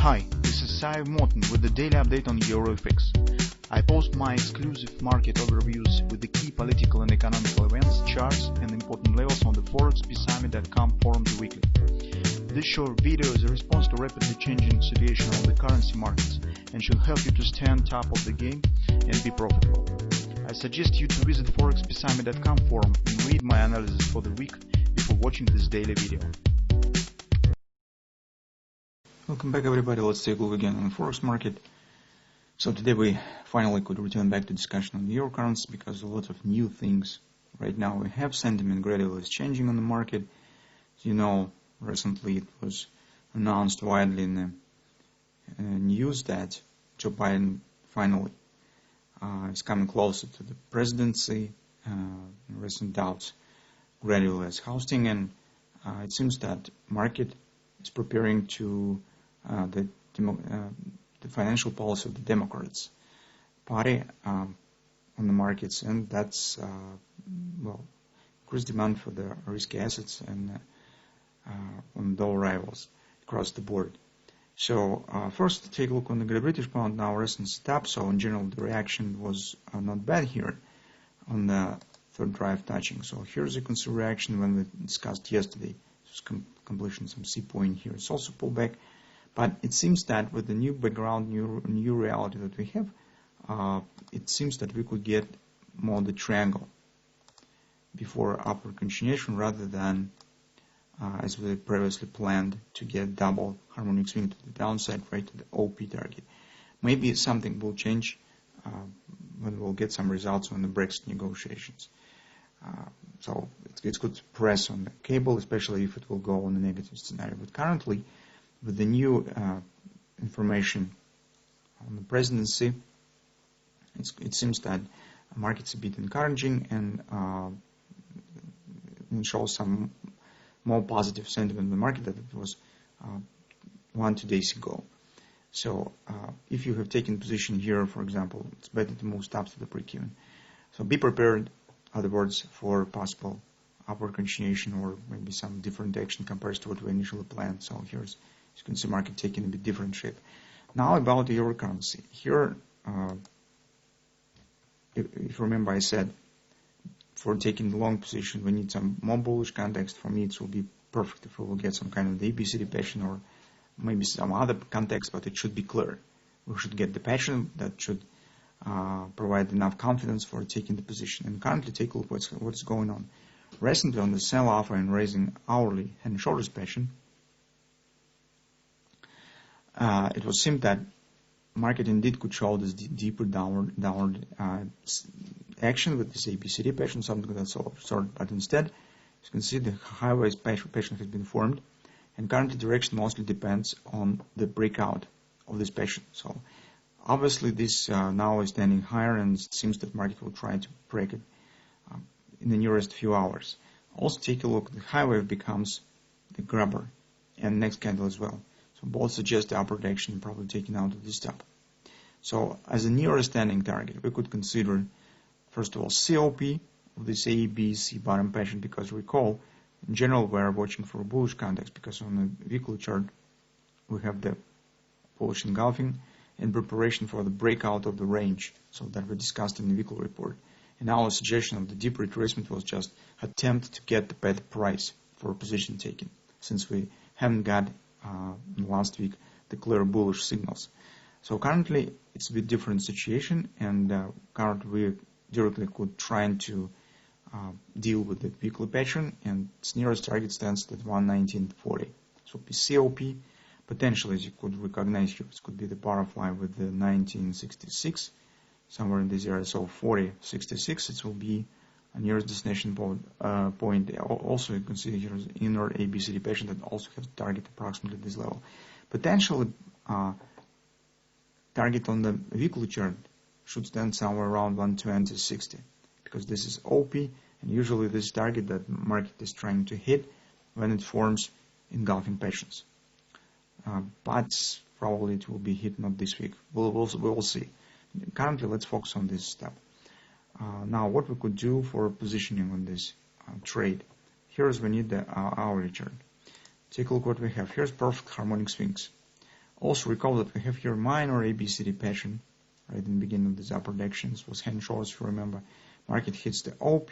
Hi, this is Sive Morten with the daily update on EuroFX. I post my exclusive market overviews with the key political and economical events, charts, and important levels on the ForexPeaceArmy.com forums weekly. This short video is a response to rapidly changing situation on the currency markets and should help you to stay on top of the game and be profitable. I suggest you to visit ForexPeaceArmy.com forum and read my analysis for the week before watching this daily video. Welcome back, everybody. Let's take a look again on the Forex market. So today we finally could return back to discussion on the euro currency because a lot of new things right now. We have sentiment gradually is changing on the market. As you know, recently it was announced widely in the news that Joe Biden finally is coming closer to the presidency. Recent doubts gradually is housing, and it seems that market is preparing to the financial policy of the Democrats Party on the markets, and that's increased demand for the risky assets and on dollar rivals across the board. So first, take a look on the Great British Pound. Now recent step. So in general, the reaction was not bad here on the third drive touching. So here's a consider reaction when we discussed yesterday. Completion some C point here. It's also pullback, but it seems that with the new background, new reality that we have, it seems that we could get more the triangle before upward continuation rather than as we previously planned to get double harmonic swing to the downside right to the OP target. Maybe something will change when we'll get some results on the Brexit negotiations. So it's good to press on the cable, especially if it will go on a negative scenario. But currently, with the new information on the presidency, it seems that the market's a bit encouraging and shows some more positive sentiment in the market than it was 1-2 days ago. So if you have taken position here, for example, it's better to move stops to the break-even. So be prepared, other words, for possible upward continuation or maybe some different action compared to what we initially planned. So here's, you can see market taking a bit different shape. Now about the euro currency. Here, if you remember, I said for taking the long position, we need some more bullish context. For me, it will be perfect if we will get some kind of the ABCD pattern or maybe some other context, but it should be clear. We should get the pattern that should provide enough confidence for taking the position. And currently, take a look what's going on. Recently, on the sell-off and raising hourly and shorters pattern, it was seemed that market indeed could show this deeper downward action with this ABCD pattern, something of that sort. But instead, as you can see, the high-rise pattern has been formed, and currently direction mostly depends on the breakout of this pattern. So obviously, this now is standing higher, and it seems that market will try to break it in the nearest few hours. Also, take a look. The high wave becomes the grabber, and next candle as well. So both suggest the upward action probably taken out of this top. So as a nearest standing target, we could consider first of all COP of this A, B, C bottom pattern, because recall, in general, we are watching for a bullish context because on the weekly chart we have the bullish engulfing in preparation for the breakout of the range, so that we discussed in the weekly report. And our suggestion of the deep retracement was just attempt to get the better price for position taking, since we haven't got last week the clear bullish signals. So currently it's a bit different situation, and currently we directly could try to deal with the weekly pattern, and its nearest target stands at 119.40. So COP potentially, as you could recognize here, it could be the butterfly with the 1966 somewhere in this area. So 40.66, it will be a nearest destination point. Also, you can see here is inner ABCD pattern that also has target approximately this level. Potentially, target on the weekly chart should stand somewhere around 120.60, because this is OP, and usually this target that market is trying to hit when it forms engulfing patterns. But probably it will be hit not this week. We'll see. Currently, let's focus on this step. Now, what we could do for positioning on this trade. Here's we need the hourly chart. Take a look what we have. Here's perfect harmonic swings. Also recall that we have here minor ABCD pattern right in the beginning of this upper directions was hand shorts, if you remember. Market hits the OP,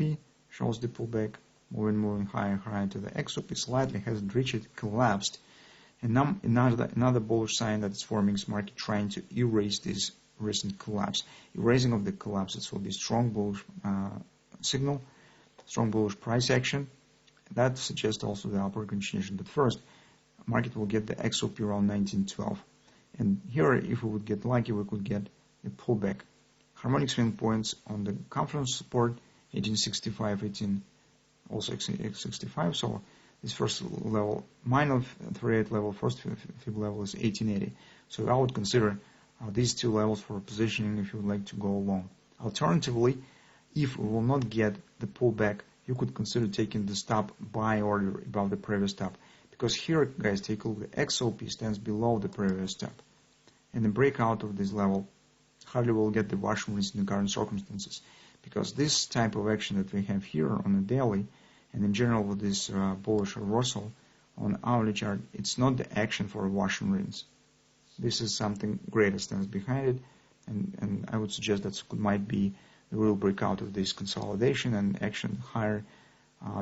shows the pullback, moving higher to the XOP, slightly hasn't reached it, collapsed. And now another bullish sign that is forming is market trying to erase this recent collapse. Erasing of the collapses will be strong bullish signal, strong bullish price action. That suggests also the upward continuation. But first, market will get the XOP around 1912. And here, if we would get lucky, we could get a pullback. Harmonic swing points on the conference support, 1865, also 1865. So this first level, minor 38 level, first fib level is 1880. So I would consider these two levels for positioning if you would like to go long. Alternatively, if we will not get the pullback, you could consider taking the stop buy order above the previous stop. Because here, guys, take a look, the XOP stands below the previous stop. And the breakout of this level hardly will get the wash and rinse in the current circumstances. Because this type of action that we have here on the daily, and in general with this bullish reversal on hourly chart, it's not the action for a wash and rinse. This is something greater stands behind it, and I would suggest that might be the real breakout of this consolidation and action higher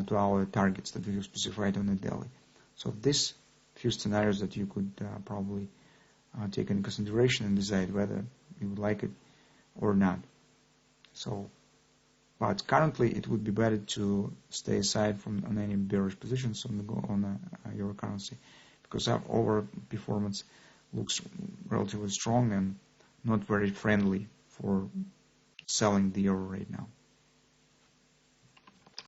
to our targets that we have specified on the daily. So these few scenarios that you could probably take into consideration and decide whether you would like it or not. So, but currently it would be better to stay aside from on any bearish positions on euro currency, because our over performance looks relatively strong and not very friendly for selling the euro right now.